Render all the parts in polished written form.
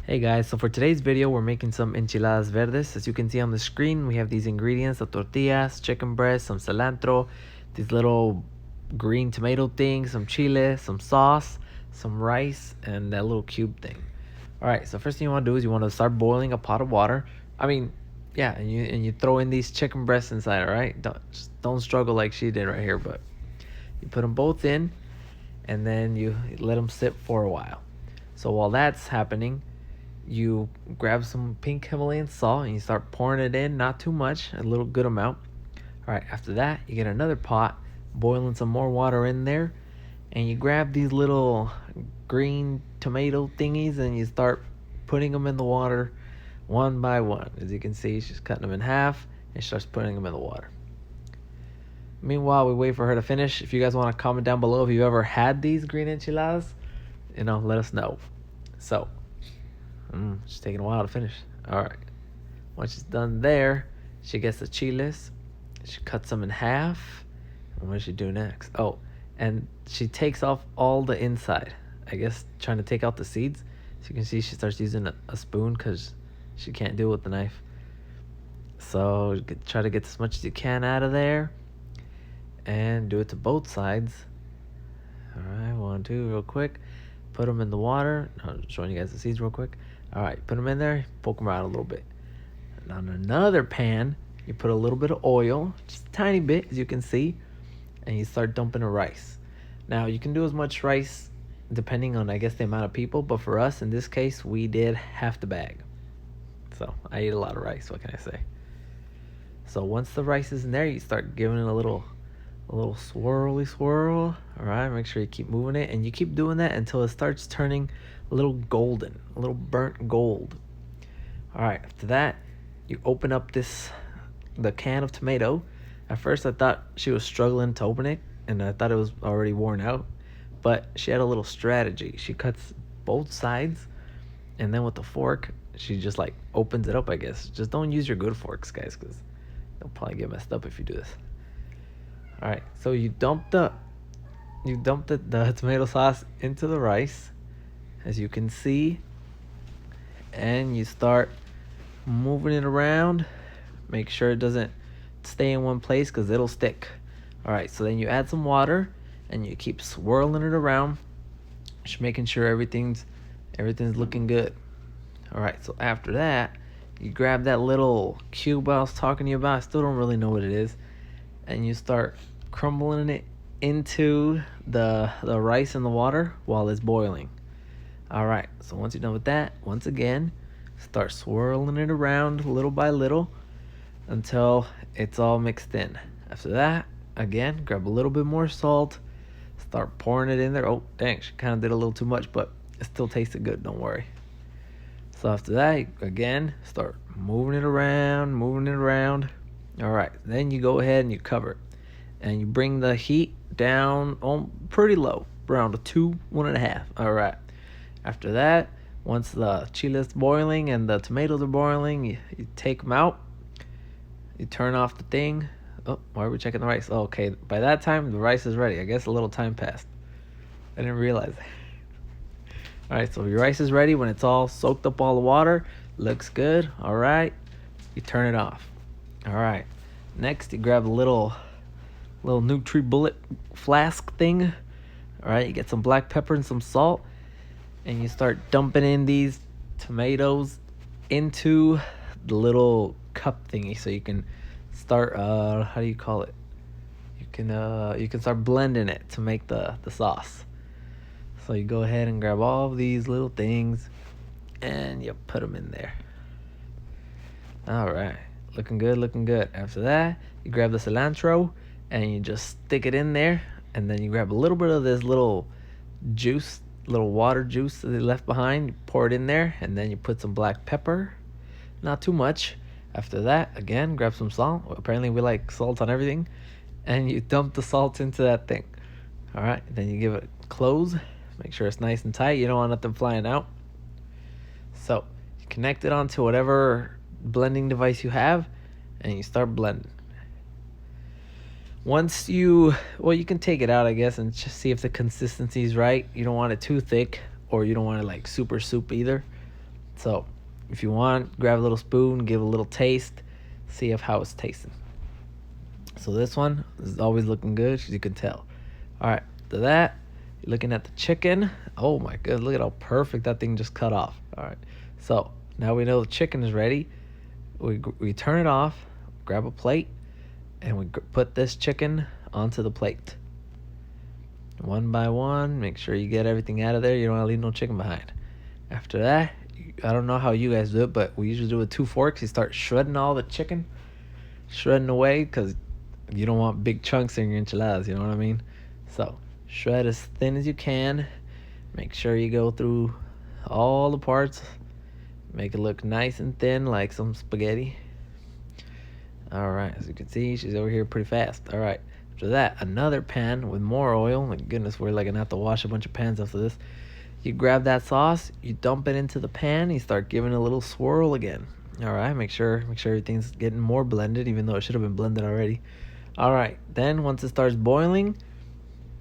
Hey guys, so for today's video, we're making some enchiladas verdes. As you can see on the screen, we have these ingredients: the tortillas, chicken breast, some cilantro, these little green tomato things, some chile, some sauce, some rice, and that little cube thing. All right, so first thing you want to do is you want to start boiling a pot of water. And you throw in these chicken breasts inside. All right, don't struggle like she did right here, but you put them both in, and then you let them sit for a while. So while that's happening, you grab some pink Himalayan salt and you start pouring it in, not too much, a little good amount. All right, after that, you get another pot, boiling some more water in there, and you grab these little green tomato thingies and you start putting them in the water one by one. As you can see, she's cutting them in half and starts putting them in the water. Meanwhile, we wait for her to finish. If you guys want to comment down below if you've ever had these green enchiladas, let us know. So, she's taking a while to finish. All right. Once she's done there, she gets the chiles. She cuts them in half. And what does she do next? Oh, and she takes off all the inside. I guess trying to take out the seeds. So you can see she starts using a spoon because she can't do it with the knife. So try to get as much as you can out of there. And do it to both sides. All right, 1, 2, real quick. Put them in the water. I'm showing you guys the seeds real quick. All right, put them in there, poke them out a little bit. And on another pan, you put a little bit of oil, just a tiny bit, as you can see, and you start dumping the rice. Now, you can do as much rice depending on, I guess, the amount of people, but for us, in this case, we did half the bag. So, I ate a lot of rice, what can I say? So, once the rice is in there, you start giving it a little swirly swirl. All right, make sure you keep moving it, and you keep doing that until it starts turning a little golden, a little burnt gold. All right, after that, you open up the can of tomato. At first, I thought she was struggling to open it, and I thought it was already worn out, but she had a little strategy. She cuts both sides, and then with the fork, she just like opens it up, I guess. Just don't use your good forks, guys, because they'll probably get messed up if you do this. All right, so you dump the tomato sauce into the rice, as you can see, and you start moving it around. Make sure it doesn't stay in one place because it'll stick. All right, so then you add some water and you keep swirling it around, just making sure everything's looking good. All right, so after that, you grab that little cube I was talking to you about. I still don't really know what it is. And you start crumbling it into the rice and the water while it's boiling. All right, so once you're done with that, once again, start swirling it around little by little until it's all mixed in. After that, again, grab a little bit more salt, start pouring it in there. Oh, dang, she kind of did a little too much, but it still tasted good, don't worry. So after that, again, start moving it around. All right, then you go ahead and you cover it. And you bring the heat down on pretty low, around a 2, 1.5. All right. After that, once the chile is boiling and the tomatoes are boiling, you take them out. You turn off the thing. Oh, why are we checking the rice? Oh, okay, by that time, the rice is ready. I guess a little time passed. I didn't realize. All right, so your rice is ready when it's all soaked up all the water. Looks good. All right. You turn it off. All right. Next, you grab a little NutriBullet flask thing. All right, you get some black pepper and some salt, and you start dumping in these tomatoes into the little cup thingy, so you can start how do you call it? You can start blending it to make the sauce. So you go ahead and grab all of these little things, and you put them in there. All right, looking good. After that, you grab the cilantro and you just stick it in there, and then you grab a little bit of this little water juice that they left behind, you pour it in there, and then you put some black pepper, not too much. After that, again, grab some salt. Apparently we like salt on everything, and you dump the salt into that thing. All right, then you give it a close, make sure it's nice and tight. You don't want nothing flying out. So you connect it onto whatever blending device you have, and you start blending. Once you can take it out, I guess, and just see if the consistency is right. You don't want it too thick, or you don't want it like super soup either. So if you want, grab a little spoon, give it a little taste, see how it's tasting. So this one is always looking good, as you can tell. All right, after that, you're looking at the chicken. Oh my god, look at how perfect that thing just cut off. All right, so now we know the chicken is ready. We turn it off, grab a plate, and we put this chicken onto the plate. One by one, make sure you get everything out of there. You don't want to leave no chicken behind. After that, I don't know how you guys do it, but we usually do it with 2 forks. You start shredding all the chicken, shredding away, because you don't want big chunks in your enchiladas, you know what I mean? So shred as thin as you can. Make sure you go through all the parts. Make it look nice and thin like some spaghetti. All right, as you can see, she's over here pretty fast. All right, after that, another pan with more oil. My goodness, we're like gonna have to wash a bunch of pans after this. You grab that sauce, you dump it into the pan, you start giving it a little swirl again. All right, make sure everything's getting more blended, even though it should have been blended already. All right, then once it starts boiling,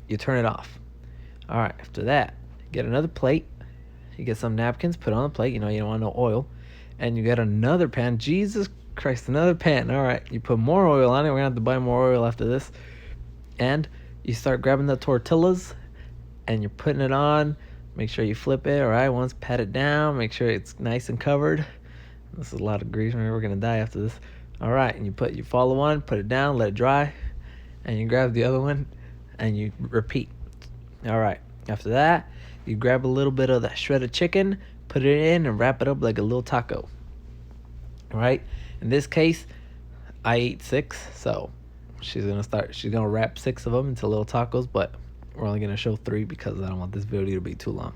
you turn it off. All right, after that, get another plate. You get some napkins, put it on the plate. You know, you don't want no oil. And you get another pan. Jesus Christ, another pan. All right, you put more oil on it. We're going to have to buy more oil after this. And you start grabbing the tortillas, and you're putting it on. Make sure you flip it, all right? Once, pat it down. Make sure it's nice and covered. This is a lot of grease. We're going to die after this. All right, and you follow one, put it down, let it dry, and you grab the other one, and you repeat. All right, after that, you grab a little bit of that shredded chicken, put it in, and wrap it up like a little taco. All right, in this case, I ate 6, so she's gonna wrap 6 of them into little tacos, but we're only gonna show 3 because I don't want this video to be too long.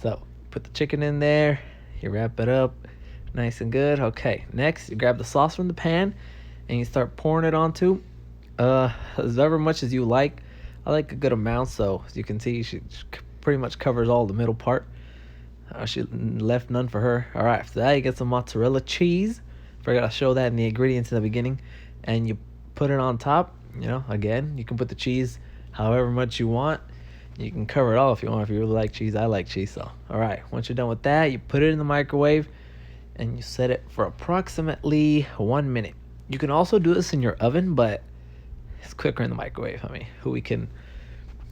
So put the chicken in there, you wrap it up nice and good. Okay, next you grab the sauce from the pan and you start pouring it onto as ever much as you like. I like a good amount, so as you can see, she pretty much covers all the middle part. She left none for her. All right, after that you get some mozzarella cheese. Forgot to show that in the ingredients in the beginning, and you put it on top. You know, again, you can put the cheese however much you want. You can cover it all if you want. If you really like cheese, I like cheese. So all right, once you're done with that, you put it in the microwave and you set it for approximately 1 minute. You can also do this in your oven, but it's quicker in the microwave. I mean,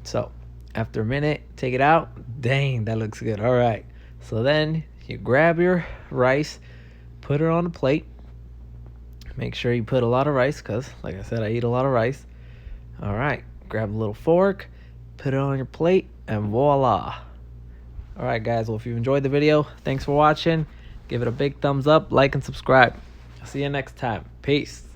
so after a minute, take it out. Dang, that looks good. All right, so then you grab your rice, put it on a plate. Make sure you put a lot of rice, because like I said, I eat a lot of rice. All right, grab a little fork, put it on your plate, and voila. All right, guys, well, if you enjoyed the video, thanks for watching. Give it a big thumbs up, like, and subscribe. I'll see you next time. Peace.